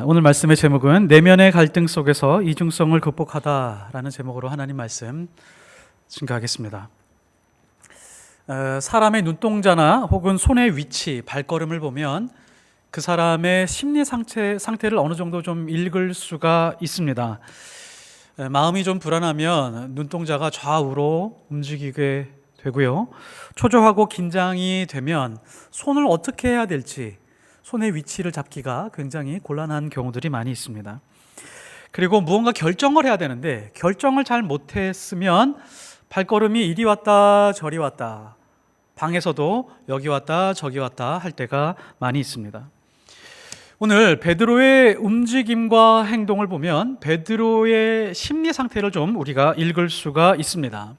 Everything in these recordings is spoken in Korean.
오늘 말씀의 제목은 내면의 갈등 속에서 이중성을 극복하다라는 제목으로 하나님 말씀 증거하겠습니다. 사람의 눈동자나 혹은 손의 위치, 발걸음을 보면 그 사람의 심리 상태를 어느 정도 좀 읽을 수가 있습니다. 마음이 좀 불안하면 눈동자가 좌우로 움직이게 되고요. 초조하고 긴장이 되면 손을 어떻게 해야 될지, 손의 위치를 잡기가 굉장히 곤란한 경우들이 많이 있습니다. 그리고 무언가 결정을 해야 되는데 결정을 잘 못했으면 발걸음이 이리 왔다 저리 왔다, 방에서도 여기 왔다 저기 왔다 할 때가 많이 있습니다. 오늘 베드로의 움직임과 행동을 보면 베드로의 심리 상태를 좀 우리가 읽을 수가 있습니다.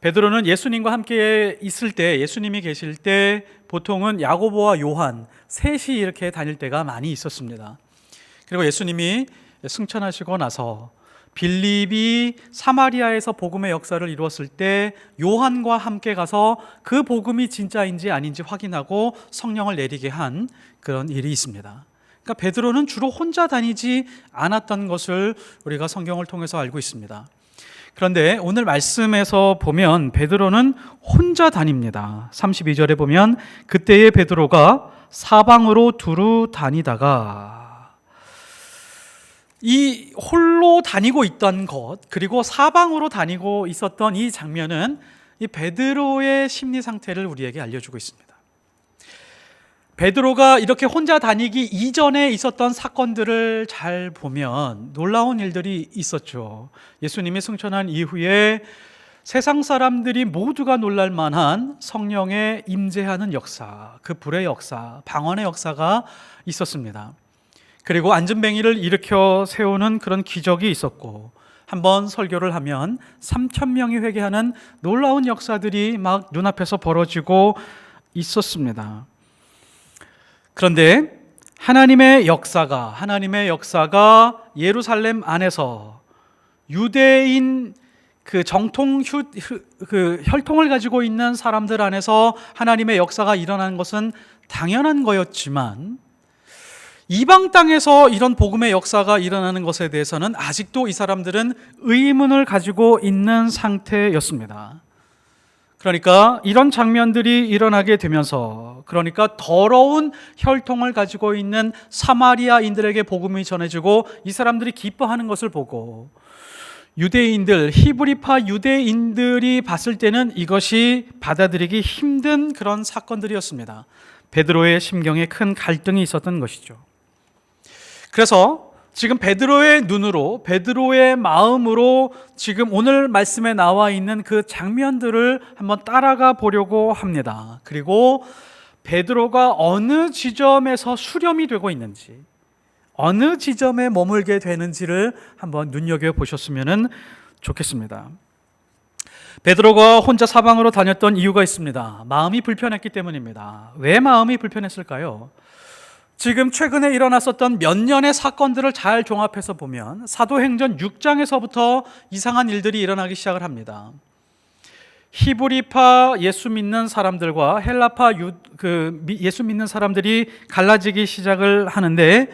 베드로는 예수님과 함께 있을 때, 예수님이 계실 때 보통은 야고보와 요한 셋이 이렇게 다닐 때가 많이 있었습니다. 그리고 예수님이 승천하시고 나서 빌립이 사마리아에서 복음의 역사를 이루었을 때 요한과 함께 가서 그 복음이 진짜인지 아닌지 확인하고 성령을 내리게 한 그런 일이 있습니다. 그러니까 베드로는 주로 혼자 다니지 않았던 것을 우리가 성경을 통해서 알고 있습니다. 그런데 오늘 말씀에서 보면 베드로는 혼자 다닙니다. 32절에 보면 그때의 베드로가 사방으로 두루 다니다가, 이 홀로 다니고 있던 것, 그리고 사방으로 다니고 있었던 이 장면은 이 베드로의 심리 상태를 우리에게 알려주고 있습니다. 베드로가 이렇게 혼자 다니기 이전에 있었던 사건들을 잘 보면 놀라운 일들이 있었죠. 예수님이 승천한 이후에 세상 사람들이 모두가 놀랄 만한 성령의 임재하는 역사, 그 불의 역사, 방언의 역사가 있었습니다. 그리고 안전뱅이를 일으켜 세우는 그런 기적이 있었고, 한번 설교를 하면 3,000명이 회개하는 놀라운 역사들이 막 눈앞에서 벌어지고 있었습니다. 그런데 하나님의 역사가 예루살렘 안에서 유대인 그 정통 혈통을 가지고 있는 사람들 안에서 하나님의 역사가 일어나는 것은 당연한 거였지만, 이방 땅에서 이런 복음의 역사가 일어나는 것에 대해서는 아직도 이 사람들은 의문을 가지고 있는 상태였습니다. 그러니까 이런 장면들이 일어나게 되면서, 그러니까 더러운 혈통을 가지고 있는 사마리아인들에게 복음이 전해지고 이 사람들이 기뻐하는 것을 보고 유대인들, 히브리파 유대인들이 봤을 때는 이것이 받아들이기 힘든 그런 사건들이었습니다. 베드로의 심경에 큰 갈등이 있었던 것이죠. 그래서 지금 베드로의 눈으로, 베드로의 마음으로 지금 오늘 말씀에 나와 있는 그 장면들을 한번 따라가 보려고 합니다. 그리고 베드로가 어느 지점에서 수렴이 되고 있는지, 어느 지점에 머물게 되는지를 한번 눈여겨보셨으면 좋겠습니다. 베드로가 혼자 사방으로 다녔던 이유가 있습니다. 마음이 불편했기 때문입니다. 왜 마음이 불편했을까요? 지금 최근에 일어났었던 몇 년의 사건들을 잘 종합해서 보면 사도행전 6장에서부터 이상한 일들이 일어나기 시작을 합니다. 히브리파 예수 믿는 사람들과 헬라파 예수 믿는 사람들이 갈라지기 시작을 하는데,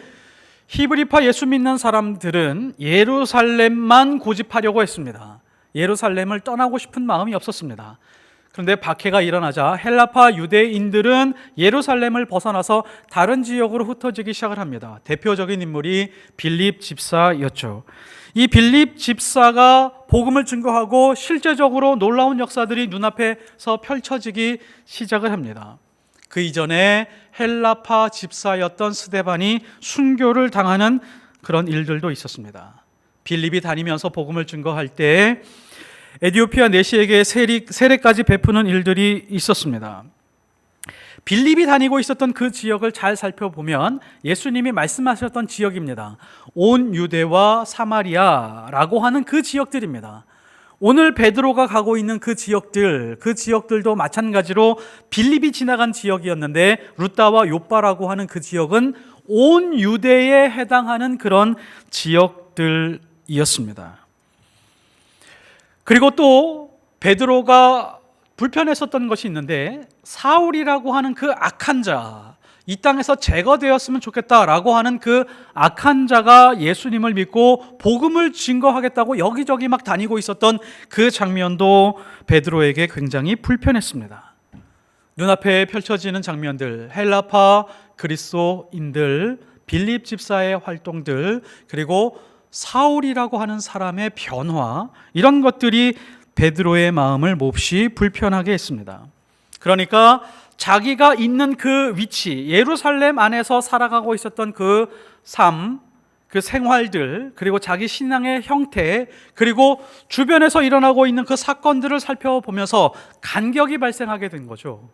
히브리파 예수 믿는 사람들은 예루살렘만 고집하려고 했습니다. 예루살렘을 떠나고 싶은 마음이 없었습니다. 그런데 박해가 일어나자 헬라파 유대인들은 예루살렘을 벗어나서 다른 지역으로 흩어지기 시작을 합니다. 대표적인 인물이 빌립 집사였죠. 이 빌립 집사가 복음을 증거하고 실제적으로 놀라운 역사들이 눈앞에서 펼쳐지기 시작을 합니다. 그 이전에 헬라파 집사였던 스데반이 순교를 당하는 그런 일들도 있었습니다. 빌립이 다니면서 복음을 증거할 때 에디오피아 내시에게 세례까지 베푸는 일들이 있었습니다. 빌립이 다니고 있었던 그 지역을 잘 살펴보면 예수님이 말씀하셨던 지역입니다. 온 유대와 사마리아라고 하는 그 지역들입니다. 오늘 베드로가 가고 있는 그 지역들도 마찬가지로 빌립이 지나간 지역이었는데, 루다와 욥바라고 하는 그 지역은 온 유대에 해당하는 그런 지역들이었습니다. 그리고 또 베드로가 불편했었던 것이 있는데, 사울이라고 하는 그 악한 자, 이 땅에서 제거되었으면 좋겠다라고 하는 그 악한 자가 예수님을 믿고 복음을 증거하겠다고 여기저기 막 다니고 있었던 그 장면도 베드로에게 굉장히 불편했습니다. 눈앞에 펼쳐지는 장면들, 헬라파 그리스도인들, 빌립 집사의 활동들, 그리고 사울이라고 하는 사람의 변화, 이런 것들이 베드로의 마음을 몹시 불편하게 했습니다. 그러니까 자기가 있는 그 위치, 예루살렘 안에서 살아가고 있었던 그 삶, 그 생활들, 그리고 자기 신앙의 형태, 그리고 주변에서 일어나고 있는 그 사건들을 살펴보면서 간격이 발생하게 된 거죠.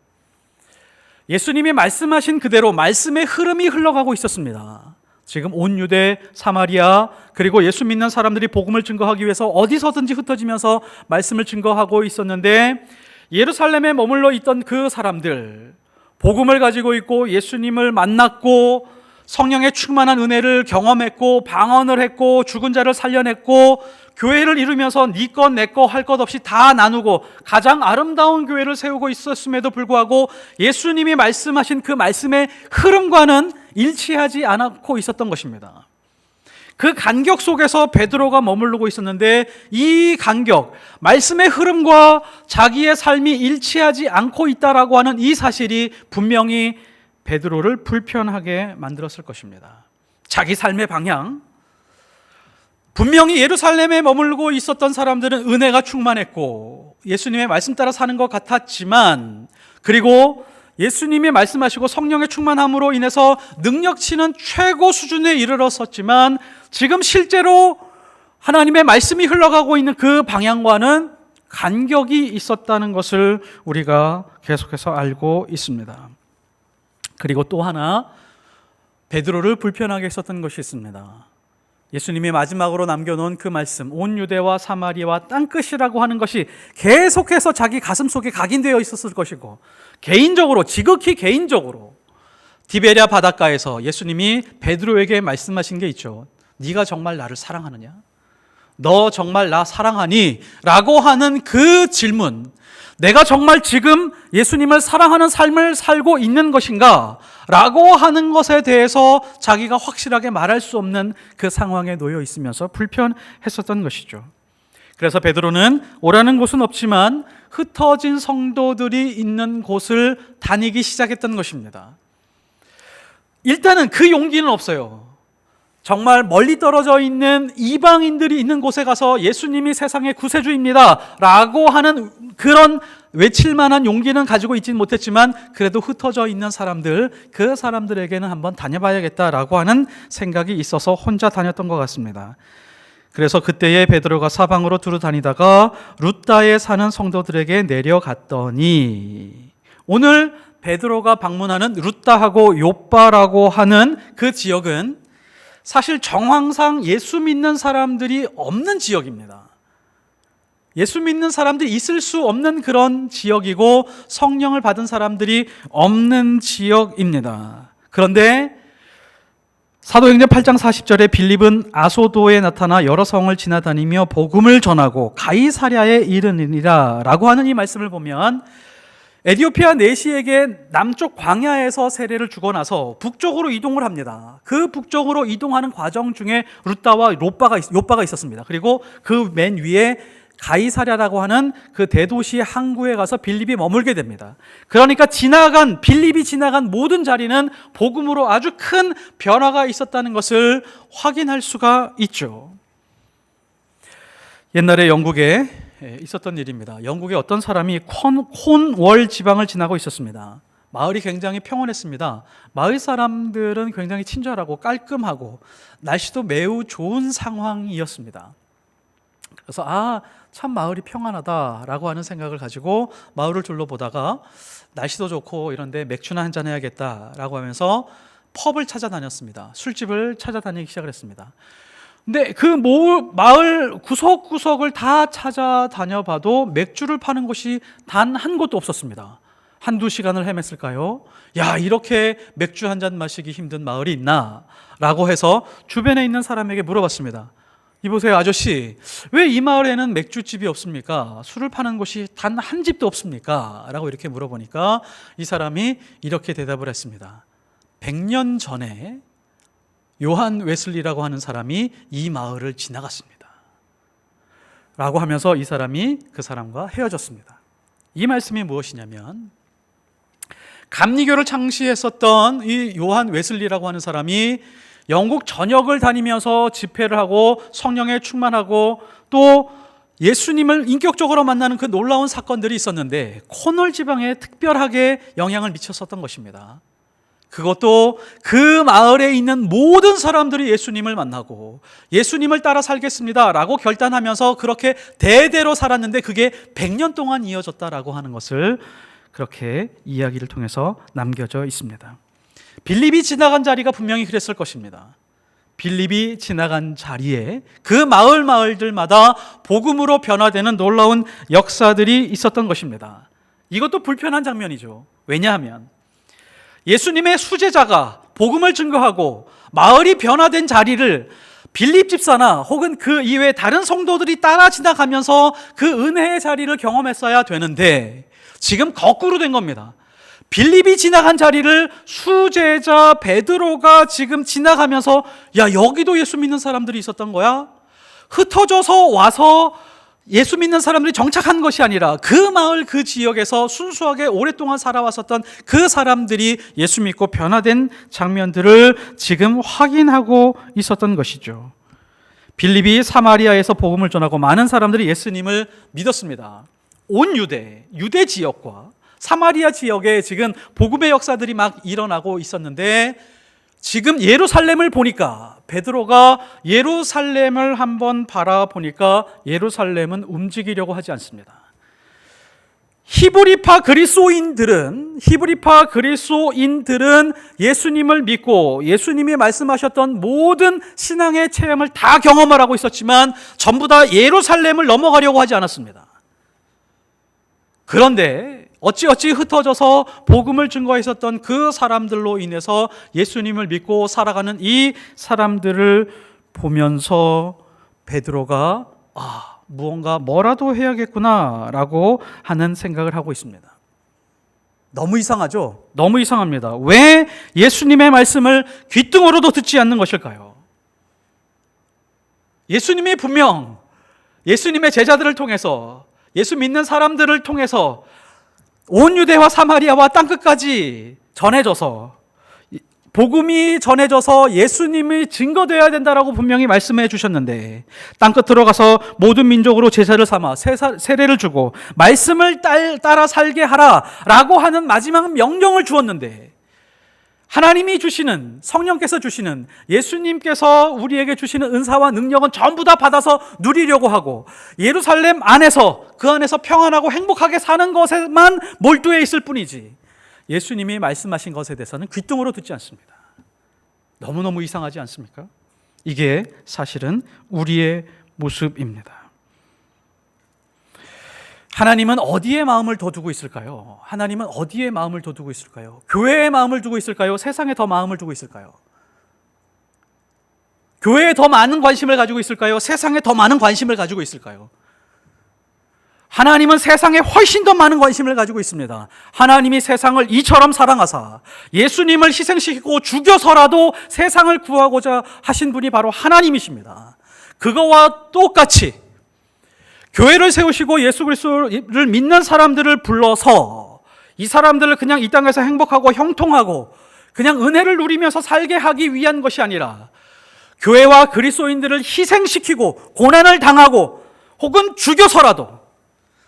예수님이 말씀하신 그대로 말씀의 흐름이 흘러가고 있었습니다. 지금 온 유대, 사마리아, 그리고 예수 믿는 사람들이 복음을 증거하기 위해서 어디서든지 흩어지면서 말씀을 증거하고 있었는데, 예루살렘에 머물러 있던 그 사람들, 복음을 가지고 있고 예수님을 만났고 성령의 충만한 은혜를 경험했고 방언을 했고 죽은 자를 살려냈고 교회를 이루면서 네 것 내 것 할 것 없이 다 나누고 가장 아름다운 교회를 세우고 있었음에도 불구하고 예수님이 말씀하신 그 말씀의 흐름과는 일치하지 않고 있었던 것입니다. 그 간격 속에서 베드로가 머무르고 있었는데, 이 간격, 말씀의 흐름과 자기의 삶이 일치하지 않고 있다라고 하는 이 사실이 분명히 베드로를 불편하게 만들었을 것입니다. 자기 삶의 방향, 분명히 예루살렘에 머물고 있었던 사람들은 은혜가 충만했고 예수님의 말씀 따라 사는 것 같았지만, 그리고 예수님이 말씀하시고 성령의 충만함으로 인해서 능력치는 최고 수준에 이르렀었지만, 지금 실제로 하나님의 말씀이 흘러가고 있는 그 방향과는 간격이 있었다는 것을 우리가 계속해서 알고 있습니다. 그리고 또 하나 베드로를 불편하게 했었던 것이 있습니다. 예수님이 마지막으로 남겨놓은 그 말씀, 온 유대와 사마리아와 땅끝이라고 하는 것이 계속해서 자기 가슴 속에 각인되어 있었을 것이고, 개인적으로, 지극히 개인적으로 디베랴 바닷가에서 예수님이 베드로에게 말씀하신 게 있죠. 네가 정말 나를 사랑하느냐? 너 정말 나 사랑하니? 라고 하는 그 질문, 내가 정말 지금 예수님을 사랑하는 삶을 살고 있는 것인가? 라고 하는 것에 대해서 자기가 확실하게 말할 수 없는 그 상황에 놓여 있으면서 불편했었던 것이죠. 그래서 베드로는 오라는 곳은 없지만 흩어진 성도들이 있는 곳을 다니기 시작했던 것입니다. 일단은 그 용기는 없어요. 정말 멀리 떨어져 있는 이방인들이 있는 곳에 가서 예수님이 세상의 구세주입니다 라고 하는 그런 외칠 만한 용기는 가지고 있지는 못했지만, 그래도 흩어져 있는 사람들, 그 사람들에게는 한번 다녀봐야겠다라고 하는 생각이 있어서 혼자 다녔던 것 같습니다. 그래서 그때에 베드로가 사방으로 두루 다니다가 루다에 사는 성도들에게 내려갔더니, 오늘 베드로가 방문하는 루다하고 욥바라고 하는 그 지역은 사실 정황상 예수 믿는 사람들이 없는 지역입니다. 예수 믿는 사람들이 있을 수 없는 그런 지역이고 성령을 받은 사람들이 없는 지역입니다. 그런데 사도행전 8장 40절에 빌립은 아소도에 나타나 여러 성을 지나다니며 복음을 전하고 가이사랴에 이르니라 라고 하는 이 말씀을 보면, 에디오피아 내시에게 남쪽 광야에서 세례를 주고 나서 북쪽으로 이동을 합니다. 그 북쪽으로 이동하는 과정 중에 루다와 욥바가 있었습니다. 그리고 그 맨 위에 가이사랴라고 하는 그 대도시 항구에 가서 빌립이 머물게 됩니다. 그러니까 빌립이 지나간 모든 자리는 복음으로 아주 큰 변화가 있었다는 것을 확인할 수가 있죠. 옛날에 영국에 있었던 일입니다. 영국의 어떤 사람이 콘월 지방을 지나고 있었습니다. 마을이 굉장히 평온했습니다. 마을 사람들은 굉장히 친절하고 깔끔하고 날씨도 매우 좋은 상황이었습니다. 그래서 참 마을이 평안하다라고 하는 생각을 가지고 마을을 둘러보다가 날씨도 좋고 이런데 맥주나 한잔 해야겠다라고 하면서 펍을 찾아다녔습니다. 술집을 찾아다니기 시작을 했습니다. 근데 그 마을 구석구석을 다 찾아다녀봐도 맥주를 파는 곳이 단 한 곳도 없었습니다. 한두 시간을 헤맸을까요? 야, 이렇게 맥주 한 잔 마시기 힘든 마을이 있나? 라고 해서 주변에 있는 사람에게 물어봤습니다. 이보세요, 아저씨, 왜 이 마을에는 맥주집이 없습니까? 술을 파는 곳이 단 한 집도 없습니까? 라고 이렇게 물어보니까 이 사람이 이렇게 대답을 했습니다. 100년 전에 요한 웨슬리라고 하는 사람이 이 마을을 지나갔습니다. 라고 하면서 이 사람이 그 사람과 헤어졌습니다. 이 말씀이 무엇이냐면, 감리교를 창시했었던 이 요한 웨슬리라고 하는 사람이 영국 전역을 다니면서 집회를 하고 성령에 충만하고 또 예수님을 인격적으로 만나는 그 놀라운 사건들이 있었는데 코널 지방에 특별하게 영향을 미쳤었던 것입니다. 그것도 그 마을에 있는 모든 사람들이 예수님을 만나고 예수님을 따라 살겠습니다 라고 결단하면서 그렇게 대대로 살았는데 그게 100년 동안 이어졌다라고 하는 것을 그렇게 이야기를 통해서 남겨져 있습니다. 빌립이 지나간 자리가 분명히 그랬을 것입니다. 빌립이 지나간 자리에 그 마을들마다 복음으로 변화되는 놀라운 역사들이 있었던 것입니다. 이것도 불편한 장면이죠. 왜냐하면 예수님의 수제자가 복음을 증거하고 마을이 변화된 자리를 빌립 집사나 혹은 그 이외에 다른 성도들이 따라 지나가면서 그 은혜의 자리를 경험했어야 되는데 지금 거꾸로 된 겁니다. 빌립이 지나간 자리를 수제자 베드로가 지금 지나가면서 야, 여기도 예수 믿는 사람들이 있었던 거야? 흩어져서 와서 예수 믿는 사람들이 정착한 것이 아니라 그 마을 그 지역에서 순수하게 오랫동안 살아왔었던 그 사람들이 예수 믿고 변화된 장면들을 지금 확인하고 있었던 것이죠. 빌립이 사마리아에서 복음을 전하고 많은 사람들이 예수님을 믿었습니다. 온 유대 지역과 사마리아 지역에 지금 복음의 역사들이 막 일어나고 있었는데 지금 예루살렘을 보니까 베드로가 예루살렘을 한번 바라보니까 예루살렘은 움직이려고 하지 않습니다. 히브리파 그리스도인들은 예수님을 믿고 예수님이 말씀하셨던 모든 신앙의 체험을 다 경험을 하고 있었지만 전부 다 예루살렘을 넘어가려고 하지 않았습니다. 그런데 어찌어찌 흩어져서 복음을 증거했었던 그 사람들로 인해서 예수님을 믿고 살아가는 이 사람들을 보면서 베드로가 무언가 뭐라도 해야겠구나라고 하는 생각을 하고 있습니다. 너무 이상하죠? 너무 이상합니다. 왜 예수님의 말씀을 귓등으로도 듣지 않는 것일까요? 예수님이 분명 예수님의 제자들을 통해서 예수 믿는 사람들을 통해서 온 유대와 사마리아와 땅끝까지 전해져서 복음이 전해져서 예수님이 증거되어야 된다라고 분명히 말씀해 주셨는데 땅끝으로 가서 모든 민족으로 제자를 삼아 세례를 주고 말씀을 따라 살게 하라라고 하는 마지막 명령을 주었는데 하나님이 주시는 성령께서 주시는 예수님께서 우리에게 주시는 은사와 능력은 전부 다 받아서 누리려고 하고 예루살렘 안에서 그 안에서 평안하고 행복하게 사는 것에만 몰두해 있을 뿐이지 예수님이 말씀하신 것에 대해서는 귓등으로 듣지 않습니다. 너무너무 이상하지 않습니까? 이게 사실은 우리의 모습입니다. 하나님은 어디에 마음을 더 두고 있을까요? 하나님은 어디에 마음을 더 두고 있을까요? 교회에 마음을 두고 있을까요? 세상에 더 마음을 두고 있을까요? 교회에 더 많은 관심을 가지고 있을까요? 세상에 더 많은 관심을 가지고 있을까요? 하나님은 세상에 훨씬 더 많은 관심을 가지고 있습니다. 하나님이 세상을 이처럼 사랑하사 예수님을 희생시키고 죽여서라도 세상을 구하고자 하신 분이 바로 하나님이십니다. 그거와 똑같이 교회를 세우시고 예수 그리스도를 믿는 사람들을 불러서 이 사람들을 그냥 이 땅에서 행복하고 형통하고 그냥 은혜를 누리면서 살게 하기 위한 것이 아니라 교회와 그리스도인들을 희생시키고 고난을 당하고 혹은 죽여서라도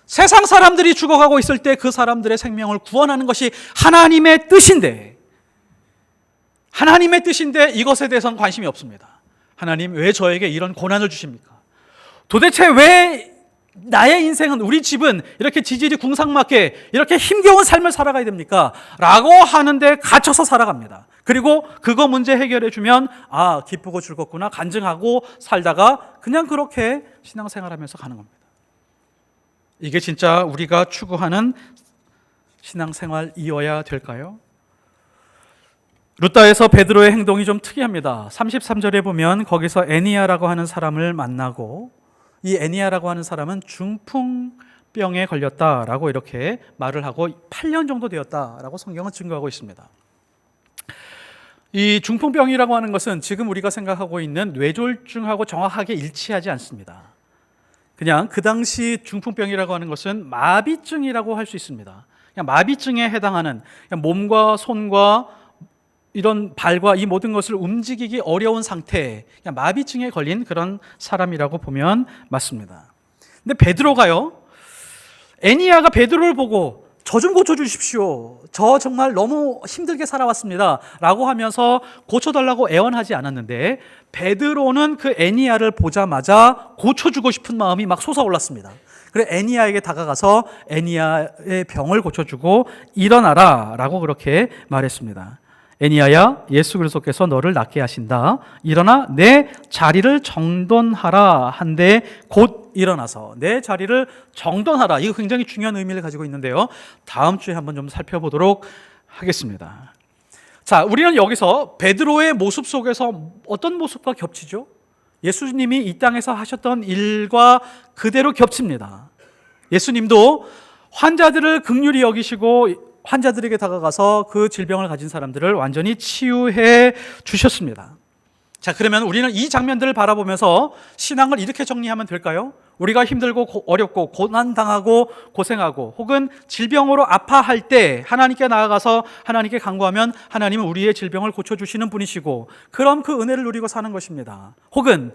세상 사람들이 죽어가고 있을 때 그 사람들의 생명을 구원하는 것이 하나님의 뜻인데 이것에 대해서는 관심이 없습니다. 하나님 왜 저에게 이런 고난을 주십니까? 도대체 왜 나의 인생은 우리 집은 이렇게 지질이 궁상맞게 이렇게 힘겨운 삶을 살아가야 됩니까? 라고 하는데 갇혀서 살아갑니다. 그리고 그거 문제 해결해 주면 기쁘고 즐겁구나 간증하고 살다가 그냥 그렇게 신앙생활하면서 가는 겁니다. 이게 진짜 우리가 추구하는 신앙생활이어야 될까요? 루다에서 베드로의 행동이 좀 특이합니다. 33절에 보면 거기서 애니아라고 하는 사람을 만나고 이 애니아라고 하는 사람은 중풍병에 걸렸다라고 이렇게 말을 하고 8년 정도 되었다라고 성경은 증거하고 있습니다. 이 중풍병이라고 하는 것은 지금 우리가 생각하고 있는 뇌졸중하고 정확하게 일치하지 않습니다. 그냥 그 당시 중풍병이라고 하는 것은 마비증이라고 할 수 있습니다. 그냥 마비증에 해당하는, 그냥 몸과 손과 이런 발과 이 모든 것을 움직이기 어려운 상태, 그냥 마비증에 걸린 그런 사람이라고 보면 맞습니다. 근데 베드로가요, 애니야가 베드로를 보고 저 좀 고쳐주십시오, 저 정말 너무 힘들게 살아왔습니다 라고 하면서 고쳐달라고 애원하지 않았는데, 베드로는 그 애니야를 보자마자 고쳐주고 싶은 마음이 막 솟아올랐습니다. 그래서 애니야에게 다가가서 애니야의 병을 고쳐주고 일어나라 라고 그렇게 말했습니다. 애니야야, 예수 그리스도께서 너를 낫게 하신다. 일어나 내 자리를 정돈하라 한데 곧 일어나서 내 자리를 정돈하라. 이거 굉장히 중요한 의미를 가지고 있는데요, 다음 주에 한번 좀 살펴보도록 하겠습니다. 자, 우리는 여기서 베드로의 모습 속에서 어떤 모습과 겹치죠? 예수님이 이 땅에서 하셨던 일과 그대로 겹칩니다. 예수님도 환자들을 긍휼히 여기시고 환자들에게 다가가서 그 질병을 가진 사람들을 완전히 치유해 주셨습니다. 자, 그러면 우리는 이 장면들을 바라보면서 신앙을 이렇게 정리하면 될까요? 우리가 힘들고 어렵고 고난당하고 고생하고 혹은 질병으로 아파할 때 하나님께 나아가서 하나님께 간구하면 하나님은 우리의 질병을 고쳐주시는 분이시고, 그럼 그 은혜를 누리고 사는 것입니다. 혹은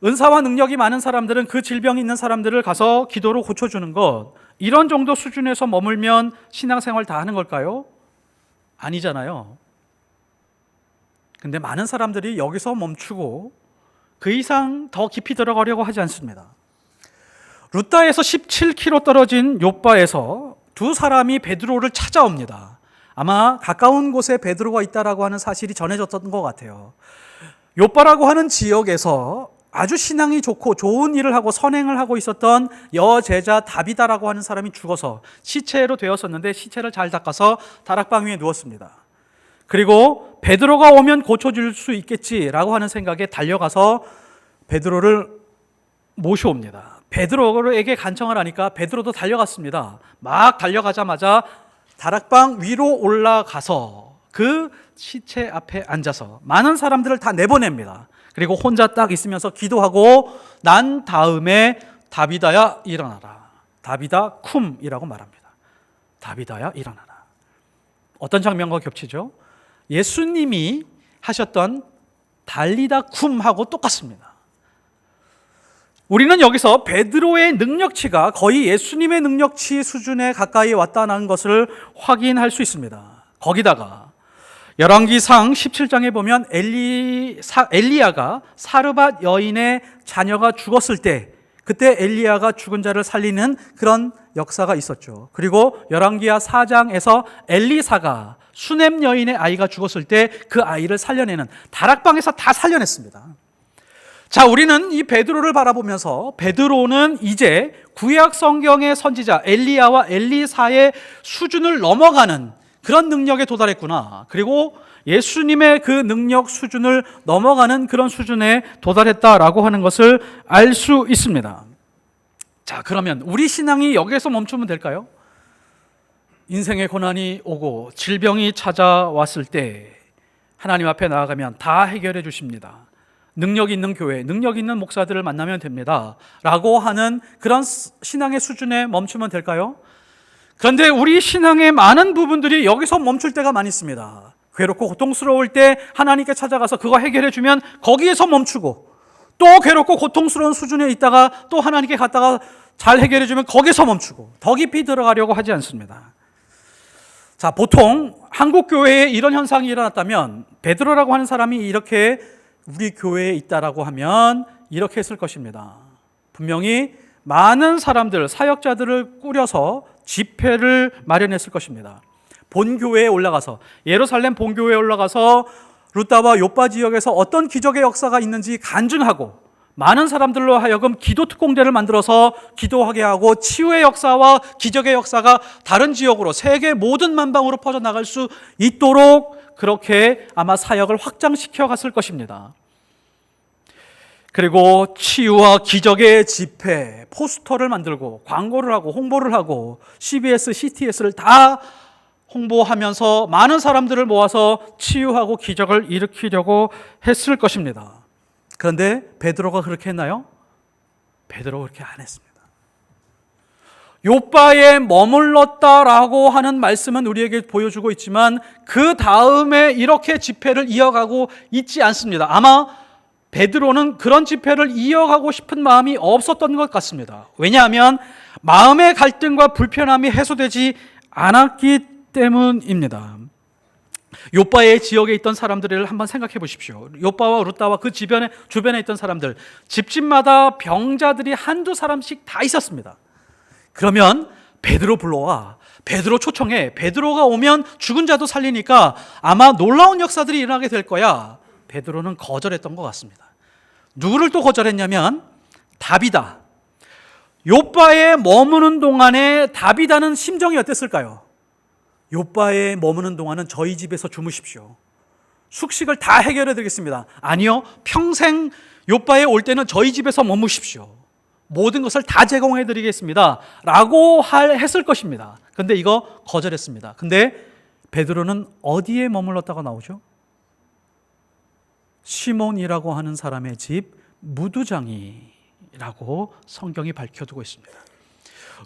은사와 능력이 많은 사람들은 그 질병이 있는 사람들을 가서 기도로 고쳐주는 것, 이런 정도 수준에서 머물면 신앙생활 다 하는 걸까요? 아니잖아요. 근데 많은 사람들이 여기서 멈추고 그 이상 더 깊이 들어가려고 하지 않습니다. 루다에서 17km 떨어진 욥바에서 두 사람이 베드로를 찾아옵니다. 아마 가까운 곳에 베드로가 있다라고 하는 사실이 전해졌던 것 같아요. 욥바라고 하는 지역에서 아주 신앙이 좋고 좋은 일을 하고 선행을 하고 있었던 여제자 다비다라고 하는 사람이 죽어서 시체로 되었었는데, 시체를 잘 닦아서 다락방 위에 누웠습니다. 그리고 베드로가 오면 고쳐줄 수 있겠지라고 하는 생각에 달려가서 베드로를 모셔옵니다. 베드로에게 간청을 하니까 베드로도 달려갔습니다. 막 달려가자마자 다락방 위로 올라가서 그 시체 앞에 앉아서 많은 사람들을 다 내보냅니다. 그리고 혼자 딱 있으면서 기도하고 난 다음에 다비다야 일어나라, 다비다 쿰이라고 말합니다. 다비다야 일어나라. 어떤 장면과 겹치죠? 예수님이 하셨던 달리다 쿰하고 똑같습니다. 우리는 여기서 베드로의 능력치가 거의 예수님의 능력치 수준에 가까이 왔다는 것을 확인할 수 있습니다. 거기다가 열왕기상 17장에 보면 엘리야가 사르밧 여인의 자녀가 죽었을 때, 그때 엘리야가 죽은 자를 살리는 그런 역사가 있었죠. 그리고 열왕기하 4장에서 엘리사가 수넴 여인의 아이가 죽었을 때 그 아이를 살려내는, 다락방에서 다 살려냈습니다. 자, 우리는 이 베드로를 바라보면서 베드로는 이제 구약 성경의 선지자 엘리야와 엘리사의 수준을 넘어가는 그런 능력에 도달했구나, 그리고 예수님의 그 능력 수준을 넘어가는 그런 수준에 도달했다라고 하는 것을 알 수 있습니다. 자, 그러면 우리 신앙이 여기에서 멈추면 될까요? 인생의 고난이 오고 질병이 찾아왔을 때 하나님 앞에 나아가면 다 해결해 주십니다. 능력 있는 교회, 능력 있는 목사들을 만나면 됩니다 라고 하는 그런 신앙의 수준에 멈추면 될까요? 그런데 우리 신앙의 많은 부분들이 여기서 멈출 때가 많이 있습니다. 괴롭고 고통스러울 때 하나님께 찾아가서 그거 해결해 주면 거기에서 멈추고, 또 괴롭고 고통스러운 수준에 있다가 또 하나님께 갔다가 잘 해결해 주면 거기서 멈추고 더 깊이 들어가려고 하지 않습니다. 자, 보통 한국 교회에 이런 현상이 일어났다면 베드로라고 하는 사람이 이렇게 우리 교회에 있다라고 하면 이렇게 했을 것입니다. 분명히 많은 사람들, 사역자들을 꾸려서 집회를 마련했을 것입니다. 본교회에 올라가서, 예루살렘 본교회에 올라가서 루다와 욥바 지역에서 어떤 기적의 역사가 있는지 간증하고, 많은 사람들로 하여금 기도 특공대를 만들어서 기도하게 하고, 치유의 역사와 기적의 역사가 다른 지역으로, 세계 모든 만방으로 퍼져나갈 수 있도록 그렇게 아마 사역을 확장시켜 갔을 것입니다. 그리고 치유와 기적의 집회, 포스터를 만들고 광고를 하고 홍보를 하고 CBS, CTS를 다 홍보하면서 많은 사람들을 모아서 치유하고 기적을 일으키려고 했을 것입니다. 그런데 베드로가 그렇게 했나요? 베드로가 그렇게 안 했습니다. 요바에 머물렀다라고 하는 말씀은 우리에게 보여주고 있지만 그 다음에 이렇게 집회를 이어가고 있지 않습니다. 아마 베드로는 그런 집회를 이어가고 싶은 마음이 없었던 것 같습니다. 왜냐하면 마음의 갈등과 불편함이 해소되지 않았기 때문입니다. 요바의 지역에 있던 사람들을 한번 생각해 보십시오. 요바와 룻다와 그 주변에 있던 사람들, 집집마다 병자들이 한두 사람씩 다 있었습니다. 그러면 베드로 불러와, 베드로 초청해, 베드로가 오면 죽은 자도 살리니까 아마 놀라운 역사들이 일어나게 될 거야. 베드로는 거절했던 것 같습니다. 누구를 또 거절했냐면 다비다. 요바에 머무는 동안에 다비다는 심정이 어땠을까요? 요바에 머무는 동안은 저희 집에서 주무십시오. 숙식을 다 해결해 드리겠습니다. 아니요, 평생 요바에 올 때는 저희 집에서 머무십시오. 모든 것을 다 제공해 드리겠습니다 라고 했을 것입니다. 근데 이거 거절했습니다. 근데 베드로는 어디에 머물렀다가 나오죠? 시몬이라고 하는 사람의 집 무두장이라고 성경이 밝혀두고 있습니다.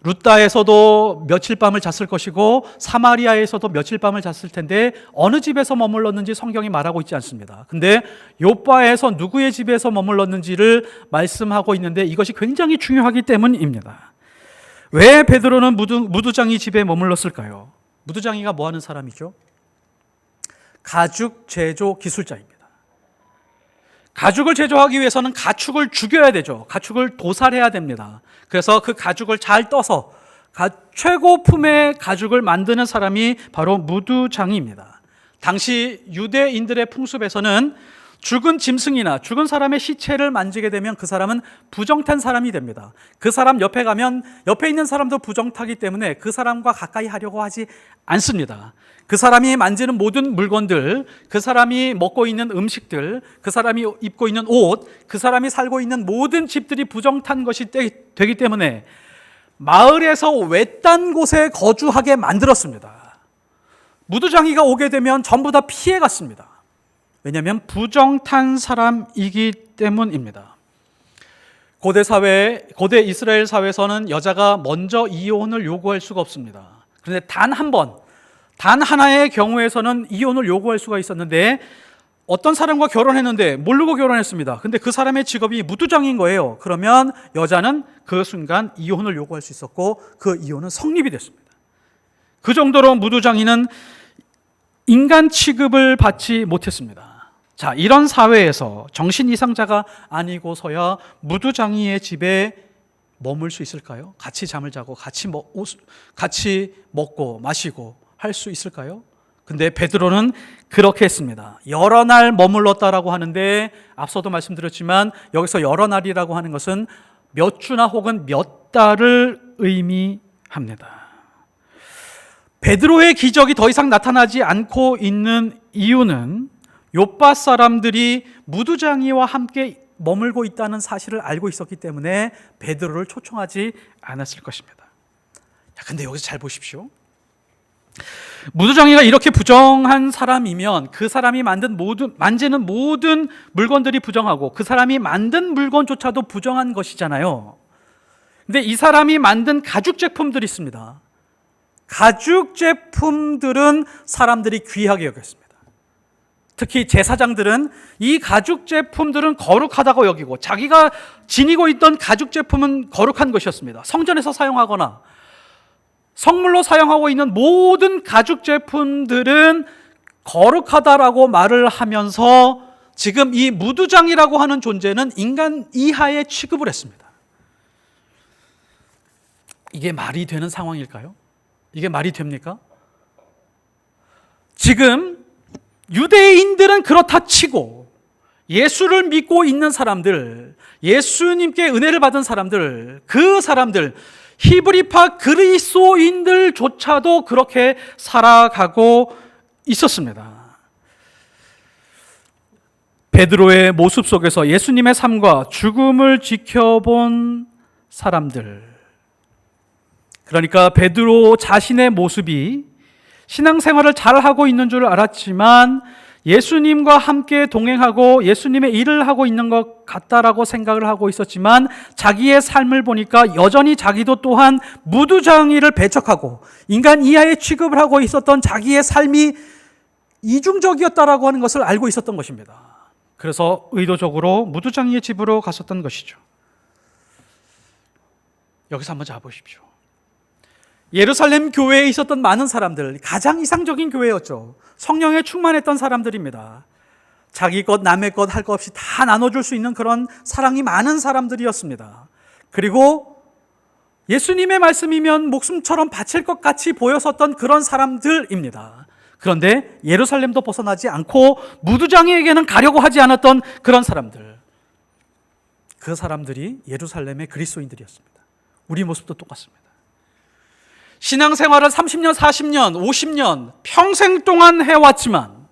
룻다에서도 며칠 밤을 잤을 것이고 사마리아에서도 며칠 밤을 잤을 텐데 어느 집에서 머물렀는지 성경이 말하고 있지 않습니다. 근데 요바에서 누구의 집에서 머물렀는지를 말씀하고 있는데 이것이 굉장히 중요하기 때문입니다. 왜 베드로는 무두장이 집에 머물렀을까요? 무두장이가 뭐 하는 사람이죠? 가죽 제조 기술자입니다. 가죽을 제조하기 위해서는 가축을 죽여야 되죠. 가축을 도살해야 됩니다. 그래서 그 가죽을 잘 떠서 최고품의 가죽을 만드는 사람이 바로 무두장이입니다. 당시 유대인들의 풍습에서는 죽은 짐승이나 죽은 사람의 시체를 만지게 되면 그 사람은 부정탄 사람이 됩니다. 그 사람 옆에 가면 옆에 있는 사람도 부정타기 때문에 그 사람과 가까이 하려고 하지 않습니다. 그 사람이 만지는 모든 물건들, 그 사람이 먹고 있는 음식들, 그 사람이 입고 있는 옷, 그 사람이 살고 있는 모든 집들이 부정탄 것이 되기 때문에 마을에서 외딴 곳에 거주하게 만들었습니다. 무두장이가 오게 되면 전부 다 피해갔습니다. 왜냐하면 부정탄 사람이기 때문입니다. 고대 이스라엘 사회에서는 여자가 먼저 이혼을 요구할 수가 없습니다. 그런데 단 하나의 경우에서는 이혼을 요구할 수가 있었는데 어떤 사람과 결혼했는데 모르고 결혼했습니다. 근데 그 사람의 직업이 무두장인 거예요. 그러면 여자는 그 순간 이혼을 요구할 수 있었고 그 이혼은 성립이 됐습니다. 그 정도로 무두장이는 인간 취급을 받지 못했습니다. 자, 이런 사회에서 정신 이상자가 아니고서야 무두장이의 집에 머물 수 있을까요? 같이 잠을 자고 같이 먹고 마시고 할 수 있을까요? 근데 베드로는 그렇게 했습니다. 여러 날 머물렀다라고 하는데 앞서도 말씀드렸지만 여기서 여러 날이라고 하는 것은 몇 주나 혹은 몇 달을 의미합니다. 베드로의 기적이 더 이상 나타나지 않고 있는 이유는 요빠 사람들이 무두장이와 함께 머물고 있다는 사실을 알고 있었기 때문에 베드로를 초청하지 않았을 것입니다. 근데 여기서 잘 보십시오. 무두장이가 이렇게 부정한 사람이면 그 사람이 만지는 모든 물건들이 부정하고 그 사람이 만든 물건조차도 부정한 것이잖아요. 근데 이 사람이 만든 가죽 제품들이 있습니다. 가죽 제품들은 사람들이 귀하게 여겼습니다. 특히 제사장들은 이 가죽 제품들은 거룩하다고 여기고 자기가 지니고 있던 가죽 제품은 거룩한 것이었습니다. 성전에서 사용하거나 성물로 사용하고 있는 모든 가죽 제품들은 거룩하다라고 말을 하면서 지금 이 무두장이라고 하는 존재는 인간 이하의 취급을 했습니다. 이게 말이 되는 상황일까요? 이게 말이 됩니까? 지금 유대인들은 그렇다 치고 예수를 믿고 있는 사람들, 예수님께 은혜를 받은 사람들, 그 사람들, 히브리파 그리스도인들조차도 그렇게 살아가고 있었습니다. 베드로의 모습 속에서 예수님의 삶과 죽음을 지켜본 사람들, 그러니까 베드로 자신의 모습이 신앙생활을 잘하고 있는 줄 알았지만 예수님과 함께 동행하고 예수님의 일을 하고 있는 것 같다라고 생각을 하고 있었지만 자기의 삶을 보니까 여전히 자기도 또한 무두장이를 배척하고 인간 이하의 취급을 하고 있었던 자기의 삶이 이중적이었다라고 하는 것을 알고 있었던 것입니다. 그래서 의도적으로 무두장이의 집으로 갔었던 것이죠. 여기서 한번 잡아보십시오. 예루살렘 교회에 있었던 많은 사람들, 가장 이상적인 교회였죠. 성령에 충만했던 사람들입니다. 자기 것 남의 것 할 것 없이 다 나눠줄 수 있는 그런 사랑이 많은 사람들이었습니다. 그리고 예수님의 말씀이면 목숨처럼 바칠 것 같이 보였었던 그런 사람들입니다. 그런데 예루살렘도 벗어나지 않고 무두장이에게는 가려고 하지 않았던 그런 사람들, 그 사람들이 예루살렘의 그리스도인들이었습니다. 우리 모습도 똑같습니다. 신앙생활을 30년, 40년, 50년 평생 동안 해왔지만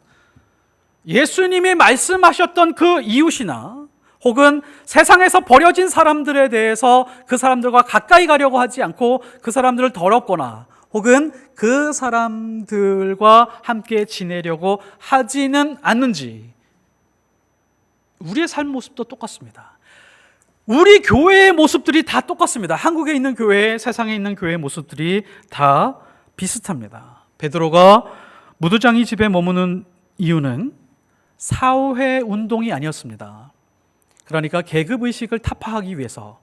예수님이 말씀하셨던 그 이웃이나 혹은 세상에서 버려진 사람들에 대해서 그 사람들과 가까이 가려고 하지 않고 그 사람들을 더럽거나 혹은 그 사람들과 함께 지내려고 하지는 않는지 우리의 삶 모습도 똑같습니다. 우리 교회의 모습들이 다 똑같습니다. 한국에 있는 교회, 세상에 있는 교회의 모습들이 다 비슷합니다. 베드로가 무두장이 집에 머무는 이유는 사회 운동이 아니었습니다. 그러니까 계급의식을 타파하기 위해서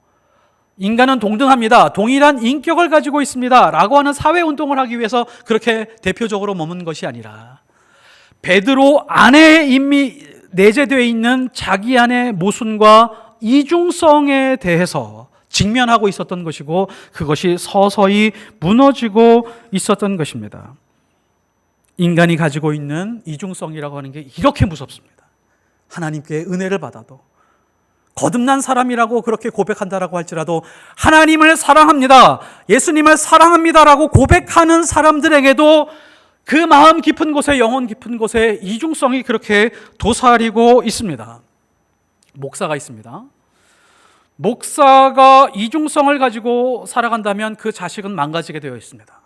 인간은 동등합니다, 동일한 인격을 가지고 있습니다 라고 하는 사회 운동을 하기 위해서 그렇게 대표적으로 머문 것이 아니라 베드로 안에 이미 내재되어 있는 자기 안의 모순과 이중성에 대해서 직면하고 있었던 것이고 그것이 서서히 무너지고 있었던 것입니다. 인간이 가지고 있는 이중성이라고 하는 게 이렇게 무섭습니다. 하나님께 은혜를 받아도 거듭난 사람이라고 그렇게 고백한다라고 할지라도 하나님을 사랑합니다, 예수님을 사랑합니다라고 고백하는 사람들에게도 그 마음 깊은 곳에, 영혼 깊은 곳에 이중성이 그렇게 도사리고 있습니다. 목사가 있습니다. 목사가 이중성을 가지고 살아간다면 그 자식은 망가지게 되어 있습니다.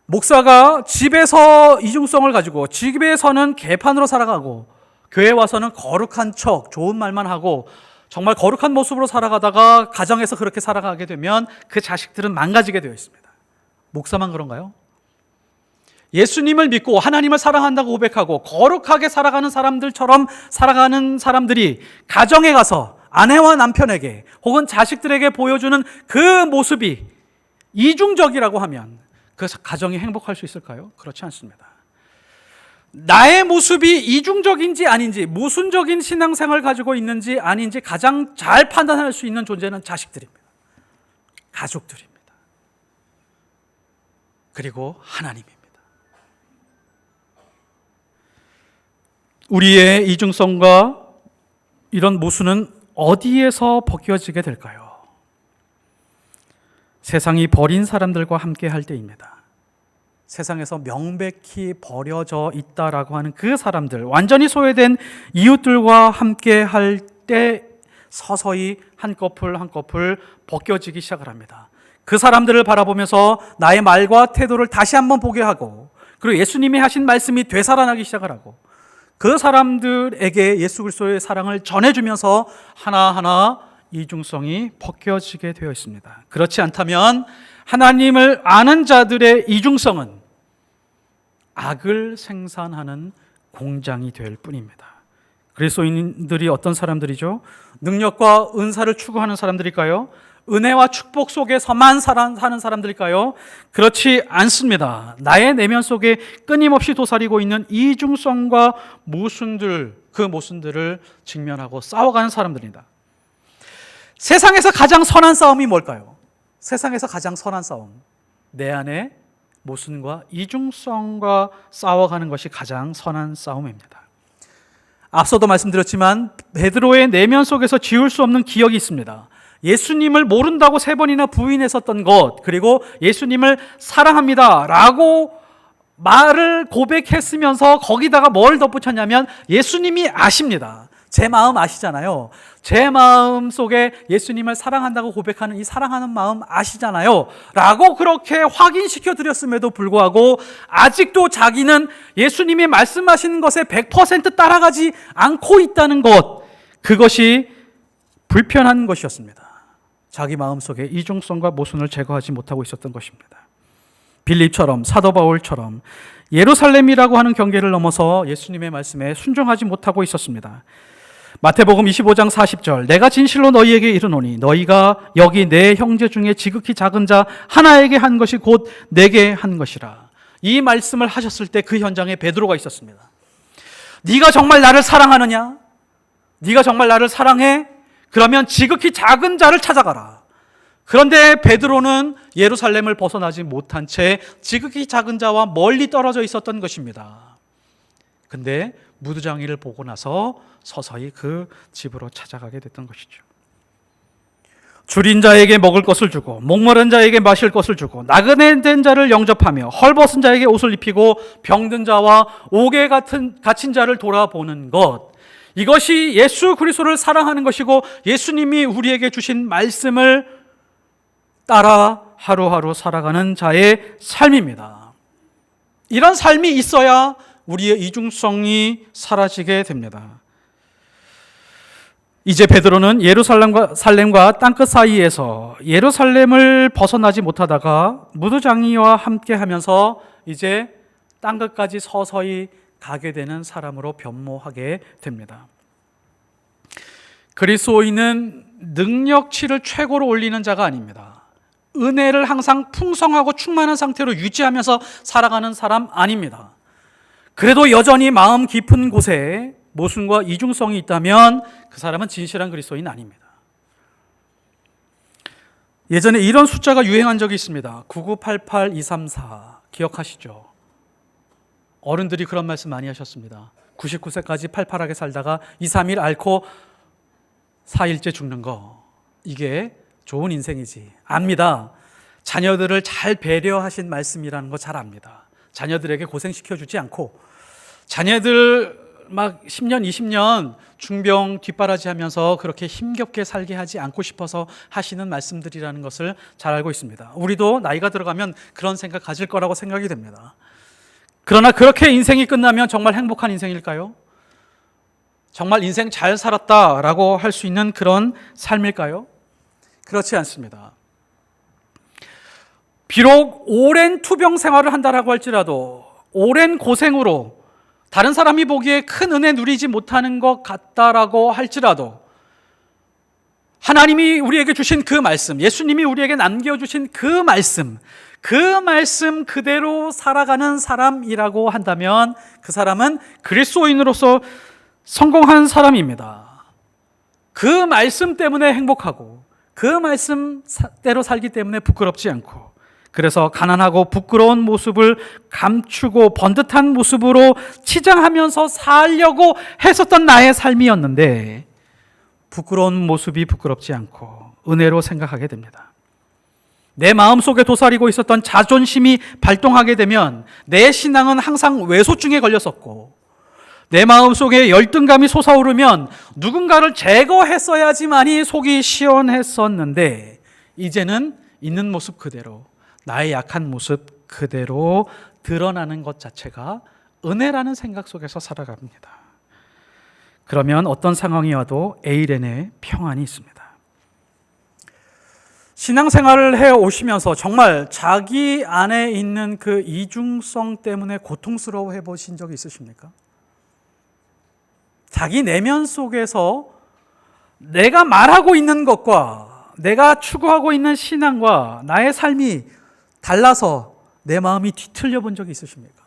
목사가 집에서 이중성을 가지고 집에서는 개판으로 살아가고 교회 와서는 거룩한 척, 좋은 말만 하고 정말 거룩한 모습으로 살아가다가 가정에서 그렇게 살아가게 되면 그 자식들은 망가지게 되어 있습니다. 목사만 그런가요? 예수님을 믿고 하나님을 사랑한다고 고백하고 거룩하게 살아가는 사람들처럼 살아가는 사람들이 가정에 가서 아내와 남편에게 혹은 자식들에게 보여주는 그 모습이 이중적이라고 하면 그 가정이 행복할 수 있을까요? 그렇지 않습니다. 나의 모습이 이중적인지 아닌지, 모순적인 신앙생활을 가지고 있는지 아닌지 가장 잘 판단할 수 있는 존재는 자식들입니다. 가족들입니다. 그리고 하나님입니다. 우리의 이중성과 이런 모순은 어디에서 벗겨지게 될까요? 세상이 버린 사람들과 함께 할 때입니다. 세상에서 명백히 버려져 있다라고 하는 그 사람들, 완전히 소외된 이웃들과 함께 할 때 서서히 한꺼풀 한꺼풀 벗겨지기 시작을 합니다. 그 사람들을 바라보면서 나의 말과 태도를 다시 한번 보게 하고, 그리고 예수님이 하신 말씀이 되살아나기 시작을 하고, 그 사람들에게 예수 그리스도의 사랑을 전해주면서 하나하나 이중성이 벗겨지게 되어 있습니다. 그렇지 않다면 하나님을 아는 자들의 이중성은 악을 생산하는 공장이 될 뿐입니다. 그리스도인들이 어떤 사람들이죠? 능력과 은사를 추구하는 사람들일까요? 은혜와 축복 속에서만 사는 사람들일까요? 그렇지 않습니다. 나의 내면 속에 끊임없이 도사리고 있는 이중성과 모순들, 그 모순들을 직면하고 싸워가는 사람들입니다. 세상에서 가장 선한 싸움이 뭘까요? 세상에서 가장 선한 싸움, 내 안에 모순과 이중성과 싸워가는 것이 가장 선한 싸움입니다. 앞서도 말씀드렸지만 베드로의 내면 속에서 지울 수 없는 기억이 있습니다. 예수님을 모른다고 3번이나 부인했었던 것, 그리고 예수님을 사랑합니다 라고 말을 고백했으면서 거기다가 뭘 덧붙였냐면 예수님이 아십니다. 제 마음 아시잖아요. 제 마음 속에 예수님을 사랑한다고 고백하는 이 사랑하는 마음 아시잖아요. 라고 그렇게 확인시켜 드렸음에도 불구하고 아직도 자기는 예수님이 말씀하시는 것에 100% 따라가지 않고 있다는 것, 그것이 불편한 것이었습니다. 자기 마음속에 이중성과 모순을 제거하지 못하고 있었던 것입니다. 빌립처럼, 사도 바울처럼 예루살렘이라고 하는 경계를 넘어서 예수님의 말씀에 순종하지 못하고 있었습니다. 마태복음 25장 40절, 내가 진실로 너희에게 이르노니 너희가 여기 내 형제 중에 지극히 작은 자 하나에게 한 것이 곧 내게 한 것이라. 이 말씀을 하셨을 때 그 현장에 베드로가 있었습니다. 네가 정말 나를 사랑하느냐? 네가 정말 나를 사랑해? 그러면 지극히 작은 자를 찾아가라. 그런데 베드로는 예루살렘을 벗어나지 못한 채 지극히 작은 자와 멀리 떨어져 있었던 것입니다. 근데 무두장이를 보고 나서 서서히 그 집으로 찾아가게 됐던 것이죠. 줄인 자에게 먹을 것을 주고 목마른 자에게 마실 것을 주고 나그네 된 자를 영접하며 헐벗은 자에게 옷을 입히고 병든 자와 옥에 갇힌 자를 돌아보는 것, 이것이 예수 그리스도를 사랑하는 것이고 예수님이 우리에게 주신 말씀을 따라 하루하루 살아가는 자의 삶입니다. 이런 삶이 있어야 우리의 이중성이 사라지게 됩니다. 이제 베드로는 예루살렘과 땅끝 사이에서 예루살렘을 벗어나지 못하다가 무두장이와 함께 하면서 이제 땅끝까지 서서히 가게 되는 사람으로 변모하게 됩니다. 그리스도인은 능력치를 최고로 올리는 자가 아닙니다. 은혜를 항상 풍성하고 충만한 상태로 유지하면서 살아가는 사람 아닙니다. 그래도 여전히 마음 깊은 곳에 모순과 이중성이 있다면 그 사람은 진실한 그리스도인 아닙니다. 예전에 이런 숫자가 유행한 적이 있습니다. 9988234 기억하시죠? 어른들이 그런 말씀 많이 하셨습니다. 99세까지 팔팔하게 살다가 2, 3일 앓고 4일째 죽는 거, 이게 좋은 인생이지. 압니다. 자녀들을 잘 배려하신 말씀이라는 거 잘 압니다. 자녀들에게 고생시켜주지 않고 자녀들 막 10년, 20년 중병 뒷바라지 하면서 그렇게 힘겹게 살게 하지 않고 싶어서 하시는 말씀들이라는 것을 잘 알고 있습니다. 우리도 나이가 들어가면 그런 생각 가질 거라고 생각이 됩니다. 그러나 그렇게 인생이 끝나면 정말 행복한 인생일까요? 정말 인생 잘 살았다라고 할 수 있는 그런 삶일까요? 그렇지 않습니다. 비록 오랜 투병 생활을 한다라고 할지라도 오랜 고생으로 다른 사람이 보기에 큰 은혜 누리지 못하는 것 같다라고 할지라도 하나님이 우리에게 주신 그 말씀, 예수님이 우리에게 남겨주신 그 말씀 그대로 살아가는 사람이라고 한다면 그 사람은 그리스도인으로서 성공한 사람입니다. 그 말씀 때문에 행복하고 그 말씀대로 살기 때문에 부끄럽지 않고, 그래서 가난하고 부끄러운 모습을 감추고 번듯한 모습으로 치장하면서 살려고 했었던 나의 삶이었는데 부끄러운 모습이 부끄럽지 않고 은혜로 생각하게 됩니다. 내 마음속에 도사리고 있었던 자존심이 발동하게 되면 내 신앙은 항상 외소증에 걸렸었고, 내 마음속에 열등감이 솟아오르면 누군가를 제거했어야지만이 속이 시원했었는데 이제는 있는 모습 그대로, 나의 약한 모습 그대로 드러나는 것 자체가 은혜라는 생각 속에서 살아갑니다. 그러면 어떤 상황이 와도 에이렌의 평안이 있습니다. 신앙생활을 해오시면서 정말 자기 안에 있는 그 이중성 때문에 고통스러워해 보신 적이 있으십니까? 자기 내면 속에서 내가 말하고 있는 것과 내가 추구하고 있는 신앙과 나의 삶이 달라서 내 마음이 뒤틀려 본 적이 있으십니까?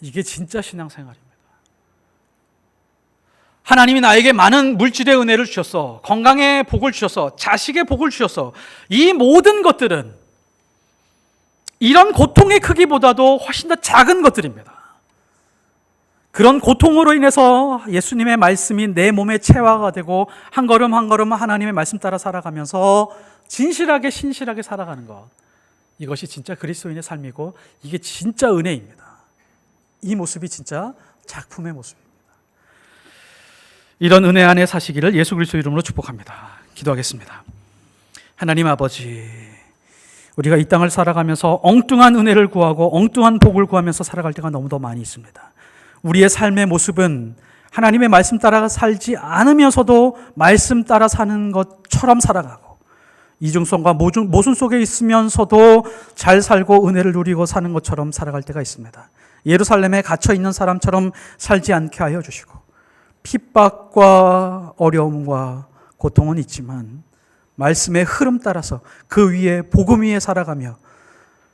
이게 진짜 신앙생활입니다. 하나님이 나에게 많은 물질의 은혜를 주셨어, 건강의 복을 주셨어, 자식의 복을 주셨어. 이 모든 것들은 이런 고통의 크기보다도 훨씬 더 작은 것들입니다. 그런 고통으로 인해서 예수님의 말씀이 내 몸에 체화가 되고 한 걸음 한 걸음 하나님의 말씀 따라 살아가면서 진실하게 신실하게 살아가는 것, 이것이 진짜 그리스도인의 삶이고 이게 진짜 은혜입니다. 이 모습이 진짜 작품의 모습입니다. 이런 은혜 안에 사시기를 예수 그리스도 이름으로 축복합니다. 기도하겠습니다. 하나님 아버지, 우리가 이 땅을 살아가면서 엉뚱한 은혜를 구하고 엉뚱한 복을 구하면서 살아갈 때가 너무도 많이 있습니다. 우리의 삶의 모습은 하나님의 말씀 따라 살지 않으면서도 말씀 따라 사는 것처럼 살아가고, 이중성과 모순 속에 있으면서도 잘 살고 은혜를 누리고 사는 것처럼 살아갈 때가 있습니다. 예루살렘에 갇혀 있는 사람처럼 살지 않게 하여 주시고, 핍박과 어려움과 고통은 있지만 말씀의 흐름 따라서 그 위에 복음 위에 살아가며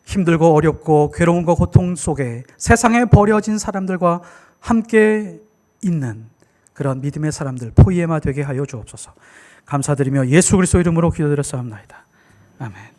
힘들고 어렵고 괴로움과 고통 속에 세상에 버려진 사람들과 함께 있는 그런 믿음의 사람들, 포이에마 되게 하여 주옵소서. 감사드리며 예수 그리스도 이름으로 기도드렸사옵나이다. 아멘.